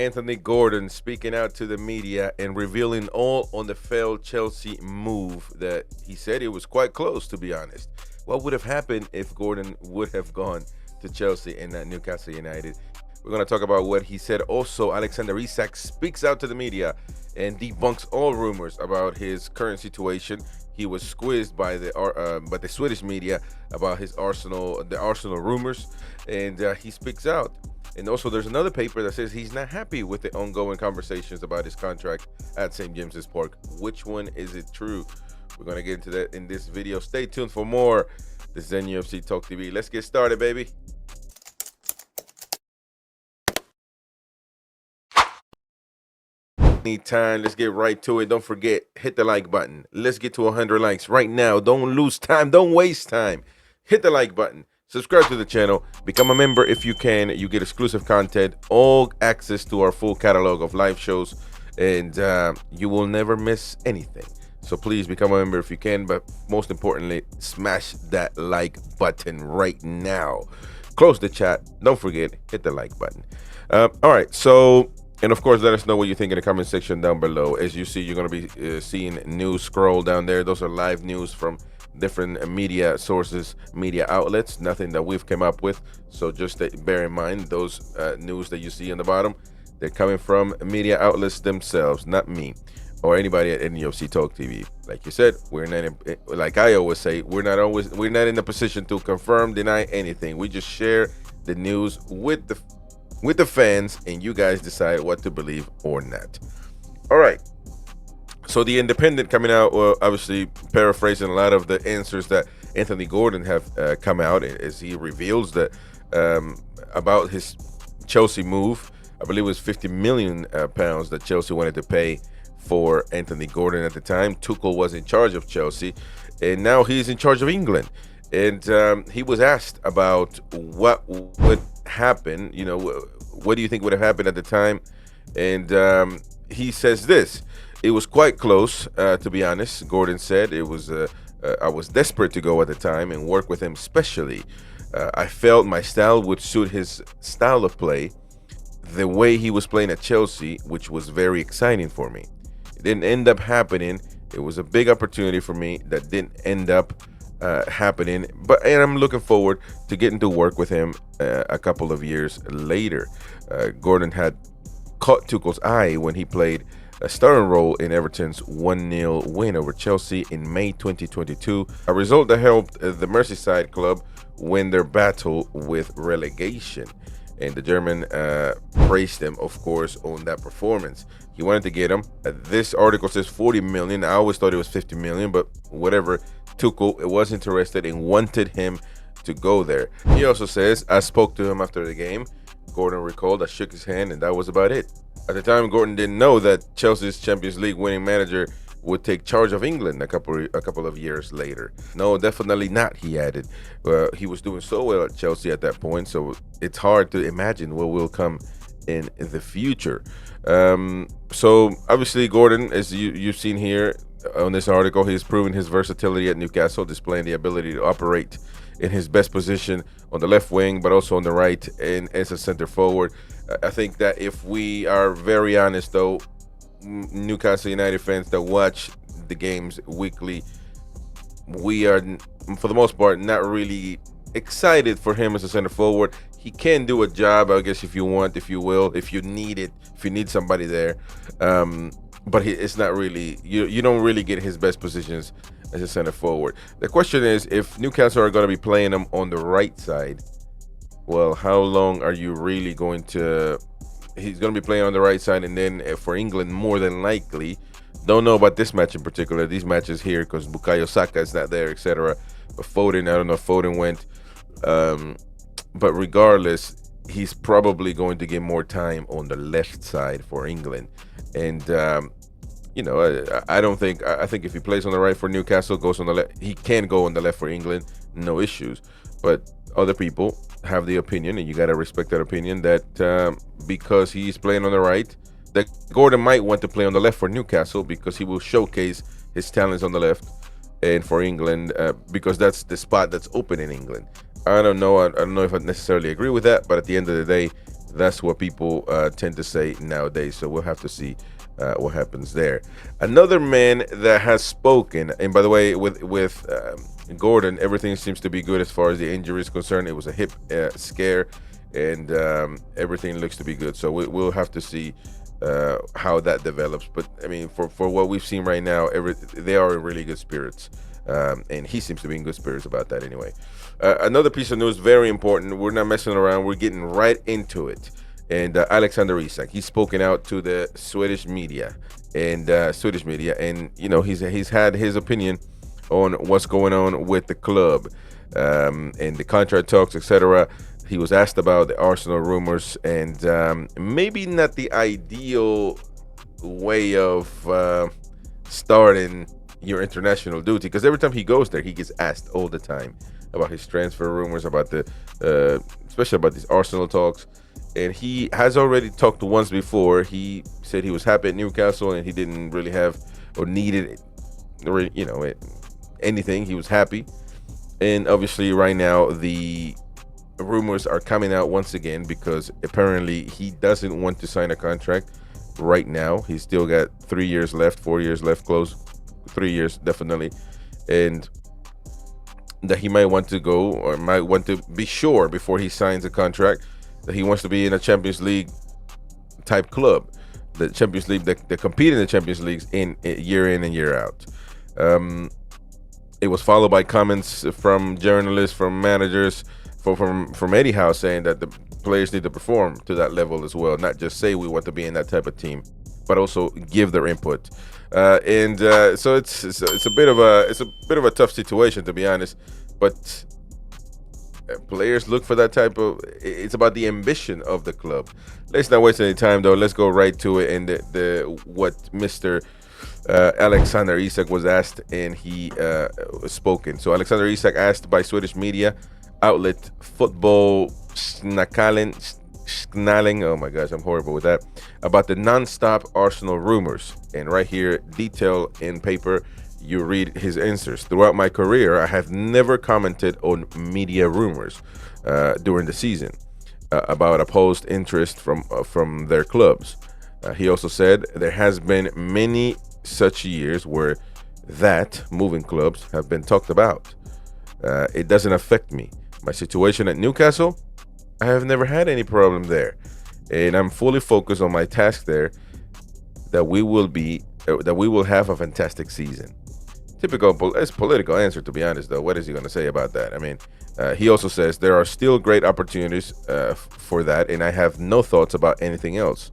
Anthony Gordon speaking out to the media and revealing all on the failed Chelsea move that he said it was quite close, to be honest. What would have happened if Gordon would have gone to Chelsea and not Newcastle United? We're going to talk about what he said. Also, Alexander Isak speaks out to the media and debunks all rumors about his current situation. He was squeezed by the Swedish media about the Arsenal rumors, and he speaks out. And also, there's another paper that says he's not happy with the ongoing conversations about his contract at St. James's Park. Which one is it true? We're going to get into that in this video. Stay tuned for more. This is NUFC Talk TV. Let's get started, baby. Anytime, let's get right to it. Don't forget, hit the like button. Let's get to 100 likes right now. Don't lose time. Don't waste time. Hit the like button. Subscribe to the channel. Become a member if you can. You get exclusive content, all access to our full catalog of live shows, and you will never miss anything. So please become a member if you can, but most importantly, smash that like button right now. Close the chat. Don't forget, hit the like button. All right, so... And of course, let us know what you think in the comment section down below. As you see, you're going to be seeing news scroll down there. Those are live news from different media sources, media outlets. Nothing that we've come up with. So just bear in mind those news that you see on the bottom. They're coming from media outlets themselves, not me or anybody at NUFC Talk TV. Like you said, we're not like I always say, we're not in a position to confirm, deny anything. We just share the news with the fans, and you guys decide what to believe or not. All right, so the Independent coming out, well, obviously paraphrasing a lot of the answers that Anthony Gordon have come out as he reveals that about his Chelsea move. I believe it was 50 million pounds that Chelsea wanted to pay for Anthony Gordon at the time. Tuchel was in charge of Chelsea, and now he's in charge of England. And he was asked about what would happen, you know, what do you think would have happened at the time? And he says this: it was quite close, to be honest. Gordon said it was I was desperate to go at the time and work with him, especially I felt my style would suit his style of play, the way he was playing at Chelsea, which was very exciting for me. It didn't end up happening. It was a big opportunity for me that didn't end up happening, and I'm looking forward to getting to work with him a couple of years later. Gordon had caught Tuchel's eye when he played a starring role in Everton's 1-0 win over Chelsea in May 2022, a result that helped the Merseyside club win their battle with relegation. And the German praised him, of course, on that performance. He wanted to get him. This article says 40 million. I always thought it was 50 million, but whatever. Tuchel was interested and wanted him to go there. He also says, I spoke to him after the game. Gordon recalled, I shook his hand, and that was about it. At the time, Gordon didn't know that Chelsea's Champions League winning manager would take charge of England a couple of years later. No, definitely not, he added. He was doing so well at Chelsea at that point, so it's hard to imagine what will come in the future. So obviously Gordon, as you've seen here on this article, he's proven his versatility at Newcastle, displaying the ability to operate in his best position on the left wing, but also on the right and as a center forward. I think that if we are very honest, though, Newcastle United fans that watch the games weekly, we are, for the most part, not really excited for him as a center forward. He can do a job, I guess, if you want, if you will, if you need it, if you need somebody there. But it's not really, you don't really get his best positions as a center forward. The question is, if Newcastle are going to be playing him on the right side, well, how long are you really going to... He's going to be playing on the right side, and then for England, more than likely, don't know about this match in particular, these matches here, because Bukayo Saka is not there, etc. But Foden, I don't know if Foden went. But regardless, he's probably going to get more time on the left side for England. And, you know, I think if he plays on the right for Newcastle, goes on the left, he can go on the left for England, no issues. But other people have the opinion, and you got to respect that opinion, that because he's playing on the right, that Gordon might want to play on the left for Newcastle because he will showcase his talents on the left, and for England, because that's the spot that's open in England. I don't know. I don't know if I necessarily agree with that, but at the end of the day, That's what people tend to say nowadays. So we'll have to see what happens there. Another man that has spoken, and by the way, with Gordon, everything seems to be good as far as the injury is concerned. It was a hip scare, and everything looks to be good. So we'll have to see how that develops. But I mean, for what we've seen right now, they are in really good spirits, and he seems to be in good spirits about that anyway. Another piece of news, very important. We're not messing around. We're getting right into it. And Alexander Isak, he's spoken out to the Swedish media, and you know, he's had his opinion on what's going on with the club, and the contract talks, etc. He was asked about the Arsenal rumors, and maybe not the ideal way of starting your international duty, because every time he goes there, he gets asked all the time about his transfer rumors, about the especially about these Arsenal talks. And he has already talked once before. He said he was happy at Newcastle and he didn't really have or needed, you know, anything. He was happy. And obviously right now the rumors are coming out once again, because apparently he doesn't want to sign a contract right now. He's still got 3 years left, 4 years left, close 3 years definitely. And that he might want to go, or might want to be sure before he signs a contract, that he wants to be in a Champions League type club, the Champions League that compete in the Champions Leagues in and year out. It was followed by comments from journalists, from managers, from Eddie Howe, saying that the players need to perform to that level as well, not just say we want to be in that type of team, but also give their input. So it's a bit of a tough situation, to be honest, but players look for that type of, it's about the ambition of the club. Let's not waste any time though. Let's go right to it. And what Mr. Alexander Isak was asked, and he spoken. So Alexander Isak asked by Swedish media outlet Football Snackallen, oh my gosh, I'm horrible with that, about the non-stop Arsenal rumors. And right here, detail in paper, you read his answers. Throughout my career, I have never commented on media rumors during the season about opposed interest from their clubs. He also said there has been many such years where that moving clubs have been talked about. It doesn't affect me. My situation at Newcastle, I have never had any problem there, and I'm fully focused on my task there. That we will have a fantastic season. Typical political answer, to be honest, though. What is he going to say about that? I mean, he also says there are still great opportunities for that, and I have no thoughts about anything else.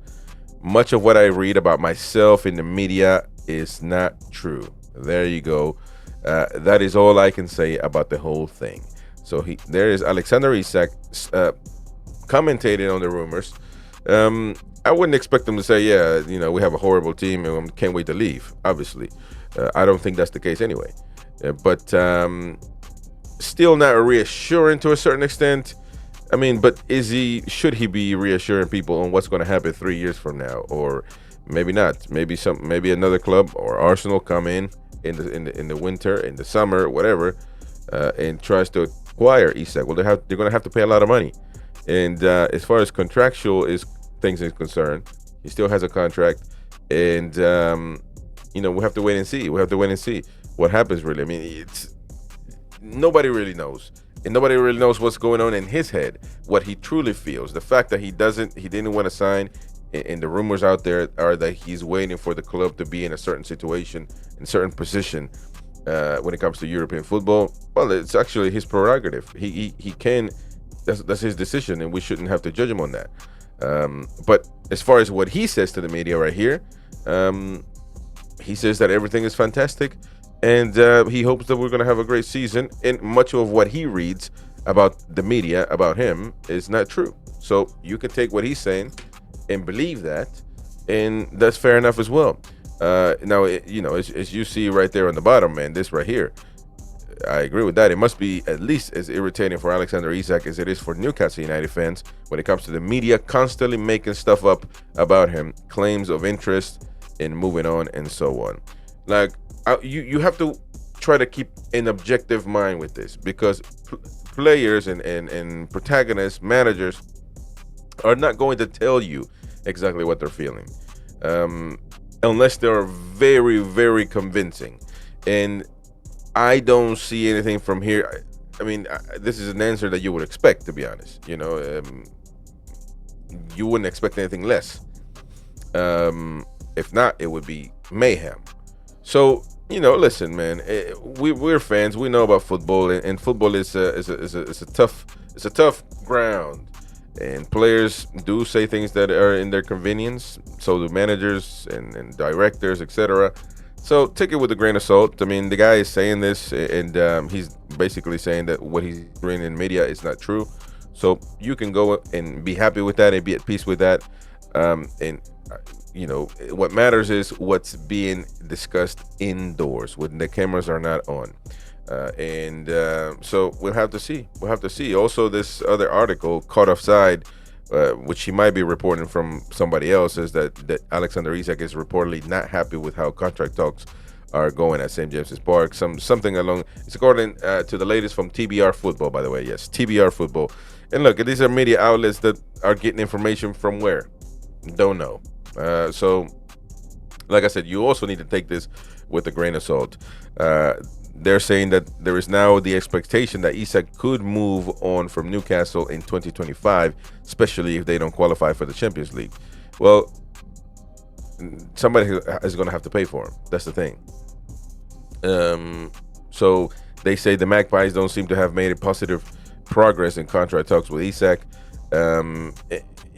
Much of what I read about myself in the media is not true. There you go. That is all I can say about the whole thing. So there is Alexander Isak commentating on the rumors. I wouldn't expect them to say, yeah, you know, we have a horrible team and can't wait to leave. Obviously, I don't think that's the case anyway. But still not reassuring to a certain extent. I mean, but should he be reassuring people on what's going to happen 3 years from now, or maybe not? Maybe another club or Arsenal come in the winter, in the summer, whatever, and tries to acquire Isak. Well, they're going to have to pay a lot of money. And as far as contractual things is concerned, he still has a contract, and you know, we have to wait and see. We have to wait and see what happens. Really, I mean, nobody really knows, and nobody really knows what's going on in his head, what he truly feels. The fact that he didn't want to sign, and the rumors out there are that he's waiting for the club to be in a certain situation, in a certain position when it comes to European football. Well, it's actually his prerogative. He can. That's his decision, and we shouldn't have to judge him on that. But as far as what he says to the media right here, he says that everything is fantastic, and he hopes that we're going to have a great season. And much of what he reads about the media, about him, is not true. So you can take what he's saying and believe that, and that's fair enough as well. Now, you know, as you see right there on the bottom, man, this right here, I agree with that. It must be at least as irritating for Alexander Isak as it is for Newcastle United fans when it comes to the media constantly making stuff up about him, claims of interest in moving on, and so on. Like, you have to try to keep an objective mind with this, because players and protagonists, managers, are not going to tell you exactly what they're feeling, unless they're very, very convincing. And I don't see anything from here. I mean, this is an answer that you would expect, to be honest. You know, you wouldn't expect anything less. If not, it would be mayhem. So, you know, listen, man, we're fans. We know about football, and football is a tough ground. And players do say things that are in their convenience. So do managers and directors, etc. So take it with a grain of salt. I mean, the guy is saying this, and he's basically saying that what he's reading in media is not true. So you can go and be happy with that and be at peace with that. And you know, what matters is what's being discussed indoors when the cameras are not on. So we'll have to see. We'll have to see. Also, this other article, Caught Offside, which he might be reporting from somebody else, is that Alexander Isak is reportedly not happy with how contract talks are going at St. James's Park. Something along. It's according to the latest from TBR Football, by the way. Yes, TBR Football. And look, these are media outlets that are getting information from where? Don't know. So, like I said, you also need to take this with a grain of salt. They're saying that there is now the expectation that Isak could move on from Newcastle in 2025, especially if they don't qualify for the Champions League. Well, somebody is going to have to pay for him. That's the thing. So they say the Magpies don't seem to have made a positive progress in contract talks with Isak.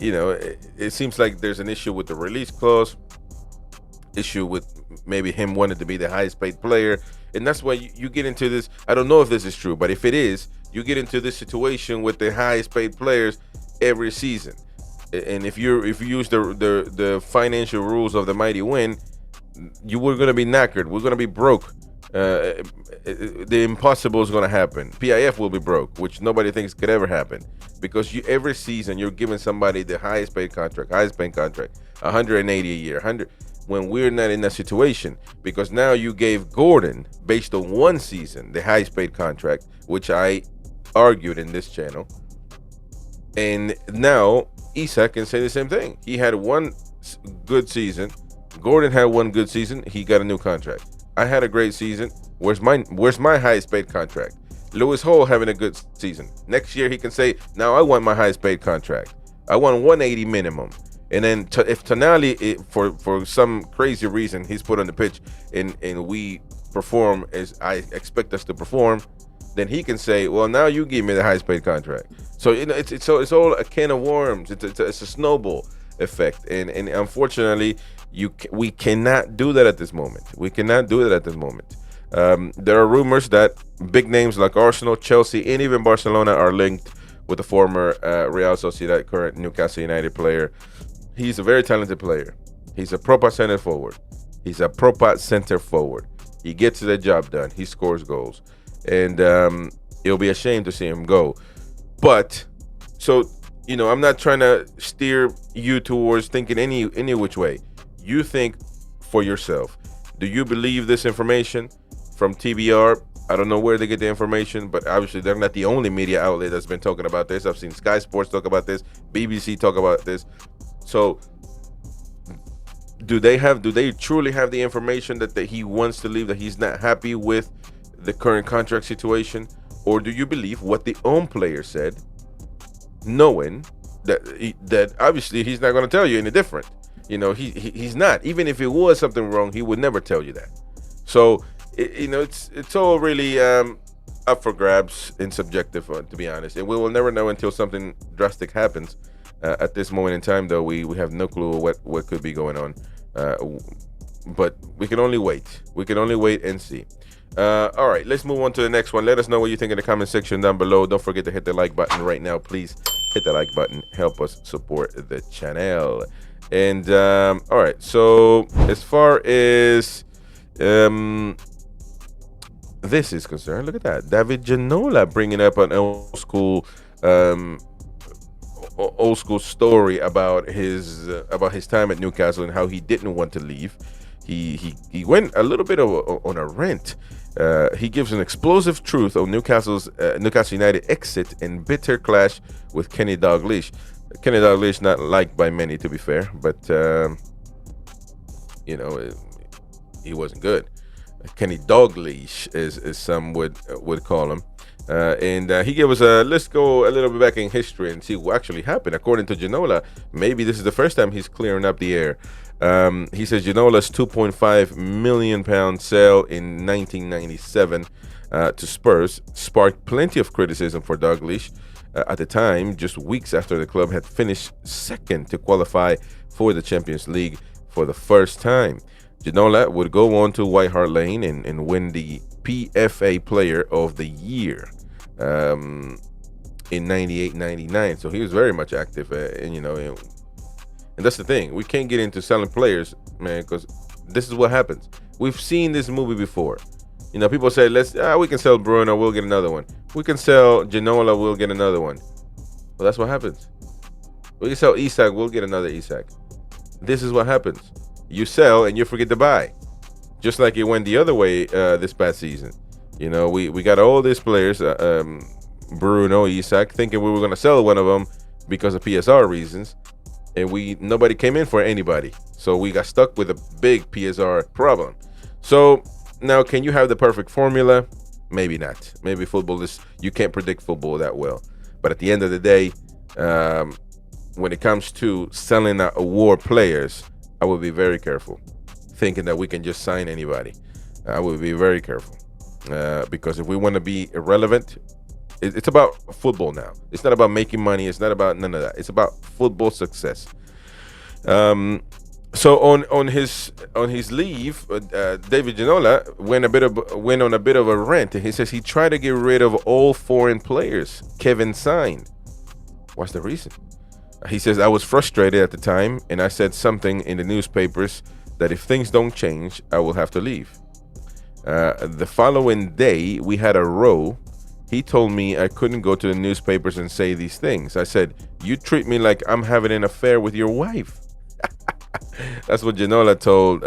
It seems like there's an issue with the release clause, issue with maybe him wanting to be the highest paid player. And that's why you get into this. I don't know if this is true, but if it is, you get into this situation with the highest paid players every season. And if you use the financial rules of the mighty win, we're going to be knackered. We're going to be broke. The impossible is going to happen. PIF will be broke, which nobody thinks could ever happen, because every season you're giving somebody the highest paid contract, 180 a year, 100. When we're not in that situation, because now you gave Gordon, based on one season, the highest paid contract, which I argued in this channel, and now Isak can say the same thing. He had one good season. Gordon had one good season. He got a new contract. I had a great season. Where's my highest paid contract? Lewis Hall having a good season. Next year he can say, now I want my highest paid contract. I want 180 minimum. And then if Tonali, for some crazy reason, he's put on the pitch and we perform as I expect us to perform, then he can say, well, now you give me the highest paid contract. So it's all a can of worms. It's a snowball effect, and unfortunately we cannot do that at this moment. We cannot do it at this moment. There are rumors that big names like Arsenal, Chelsea, and even Barcelona are linked with the former Real Sociedad, current Newcastle United player. He's a very talented player. He's a proper center forward. He gets the job done. He scores goals, and it'll be a shame to see him go. But so, you know, I'm not trying to steer you towards thinking any which way. You think for yourself. Do you believe this information from TBR? I don't know where they get the information, but obviously they're not the only media outlet that's been talking about this. I've seen Sky Sports talk about this, BBC talk about this. So do they truly have the information that he wants to leave, that he's not happy with the current contract situation? Or do you believe what the own player said, knowing that obviously he's not going to tell you any different? You know, he's not. Even if it was something wrong, he would never tell you that. So, it's all really up for grabs and subjective, to be honest. And we will never know until something drastic happens. At this moment in time, though, we have no clue what could be going on. But we can only wait. We can only wait and see. All right, let's move on to the next one. Let us know what you think in the comment section down below. Don't forget to hit the like button right now. Please hit the like button. Help us support the channel. And all right, so as far as this is concerned, look at that. David Ginola bringing up an old school story about his time at Newcastle and how he didn't want to leave. He went a little bit on a rant. He gives an explosive truth on Newcastle United exit and bitter clash with Kenny Dalglish. Kenny Dalglish not liked by many, to be fair, but you know, he wasn't good. Kenny Dalglish, as some would call him. And he gave us let's go a little bit back in history and see what actually happened. According to Ginola, maybe this is the first time he's clearing up the air. He says Ginola's £2.5 million sale in 1997 to Spurs sparked plenty of criticism for Dalglish at the time, just weeks after the club had finished second to qualify for the Champions League for the first time. Ginola would go on to White Hart Lane and win the PFA Player of the Year in 98-99. So he was very much active, and that's the thing. We can't get into selling players, man, because this is what happens. We've seen this movie before. People say, we can sell Bruno, we'll get another one. We can sell Ginola, we'll get another one. Well, that's what happens. We can sell Isak, we'll get another Isak. This is what happens. You sell and you forget to buy. Just like it went the other way this past season. We got all these players, Bruno, Isak, thinking we were going to sell one of them because of PSR reasons. And nobody came in for anybody. So we got stuck with a big PSR problem. So now, can you have the perfect formula? Maybe not. Maybe you can't predict football that well. But at the end of the day, when it comes to selling award players, I would be very careful, thinking that we can just sign anybody. I would be very careful because if we want to be irrelevant, it's about football now. It's not about making money. It's not about none of that. It's about football success. So on his leave, David Ginola went on a bit of a rant. He says he tried to get rid of all foreign players Kevin signed. What's the reason? He says, I was frustrated at the time, and I said something in the newspapers that if things don't change, I will have to leave. The following day, we had a row. He told me I couldn't go to the newspapers and say these things. I said, you treat me like I'm having an affair with your wife. That's what Ginola told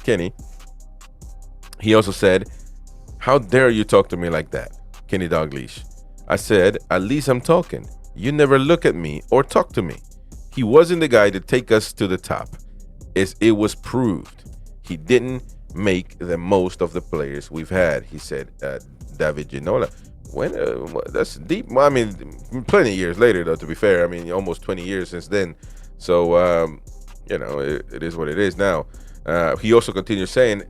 Kenny. He also said, how dare you talk to me like that, Kenny Dalglish? I said, at least I'm talking. You never look at me or talk to me. He wasn't the guy to take us to the top. As it was proved, he didn't make the most of the players we've had, he said, David Ginola. That's deep. Well, I mean, plenty of years later, though, to be fair. I mean, almost 20 years since then. So, it is what it is now. He also continued saying,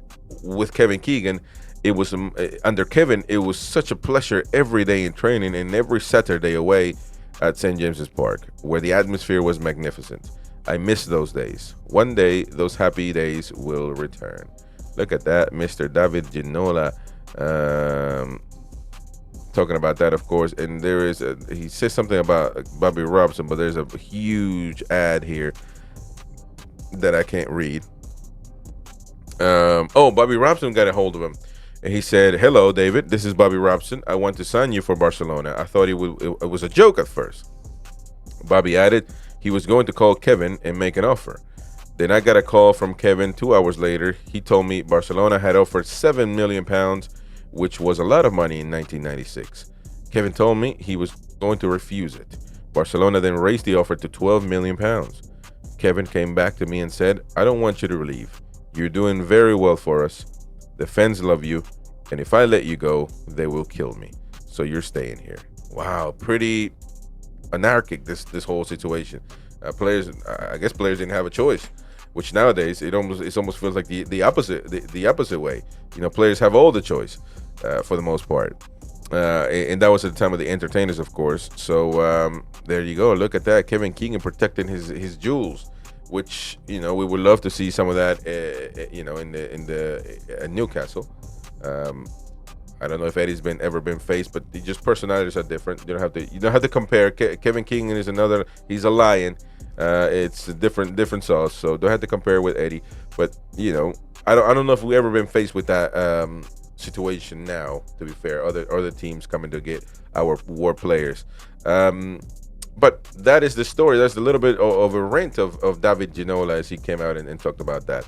with Kevin Keegan, it was under Kevin, it was such a pleasure every day in training and every Saturday away at St. James's Park, where the atmosphere was magnificent. I miss those days. One day, those happy days will return. Look at that, Mr. David Ginola, talking about that, of course. And he says something about Bobby Robson, but there's a huge ad here that I can't read. Bobby Robson got a hold of him. And he said, hello, David, this is Bobby Robson. I want to sign you for Barcelona. I thought it was a joke at first. Bobby added he was going to call Kevin and make an offer. Then I got a call from Kevin 2 hours later. He told me Barcelona had offered £7 million, which was a lot of money in 1996. Kevin told me he was going to refuse it. Barcelona then raised the offer to £12 million. Kevin came back to me and said, I don't want you to leave. You're doing very well for us. The fans love you, and if I let you go, they will kill me. So you're staying here. Wow, pretty anarchic this whole situation. I guess players didn't have a choice, which nowadays it almost feels like the opposite way. Players have all the choice for the most part, and that was at the time of the entertainers, of course. So there you go. Look at that, Kevin Keegan protecting his jewels. Which we would love to see some of that, in the Newcastle. I don't know if Eddie's ever been faced, but just personalities are different. You don't have to compare. Kevin Keegan is another. He's a lion. It's a different sauce. So don't have to compare with Eddie. But I don't know if we've ever been faced with that situation now. To be fair, other teams coming to get our war players. But that is the story. That's a little bit of a rant of David Ginola as he came out and talked about that.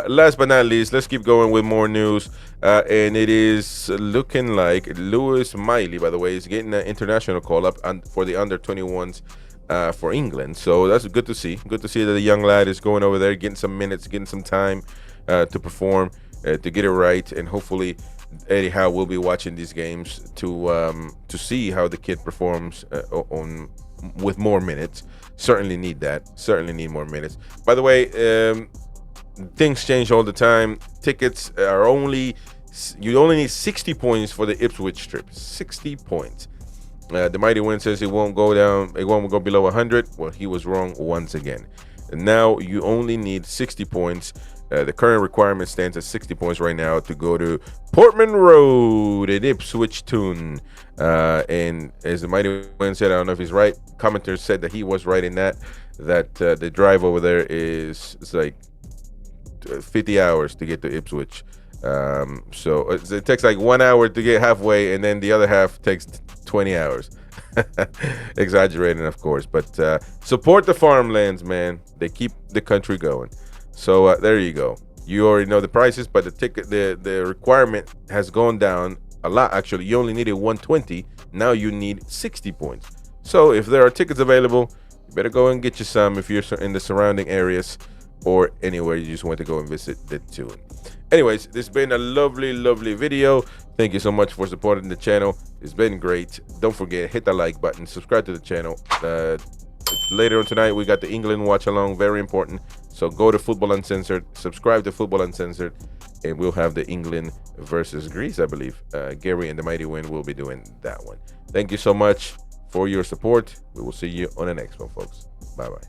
Last but not least, let's keep going with more news. And it is looking like Lewis Miley, by the way, is getting an international call-up for the under-21s for England. So that's good to see. Good to see that the young lad is going over there, getting some minutes, getting some time to perform, to get it right, and hopefully Eddie Howe will be watching these games to see how the kid performs with more minutes. Certainly need that. Certainly need more minutes. By the way, things change all the time. Tickets are you only need 60 points for the Ipswich trip. 60 points. The Mighty Win says it won't go down. It won't go below 100. Well, he was wrong once again. And now you only need 60 points. The current requirement stands at 60 points right now to go to Portman Road in Ipswich Town. And as the Mighty Win said, I don't know if he's right. Commenters said that he was right in that the drive over there it's like 50 hours to get to Ipswich. So it takes like 1 hour to get halfway, and then the other half takes 20 hours. Exaggerating, of course, but support the farmlands, man. They keep the country going. So there you go. You already know the prices, but the requirement has gone down a lot. Actually, you only needed 120. Now you need 60 points. So if there are tickets available, you better go and get you some if you're in the surrounding areas or anywhere you just want to go and visit the tune. Anyways, this has been a lovely video. Thank you so much for supporting the channel. It's been great. Don't forget, hit the like button, subscribe to the channel. Later on tonight, we got the England watch along, very important. So go to Football Uncensored, subscribe to Football Uncensored, and we'll have the England versus Greece, I believe. Gary and the Mighty Win will be doing that one. Thank you so much for your support. We will see you on the next one, folks. Bye-bye.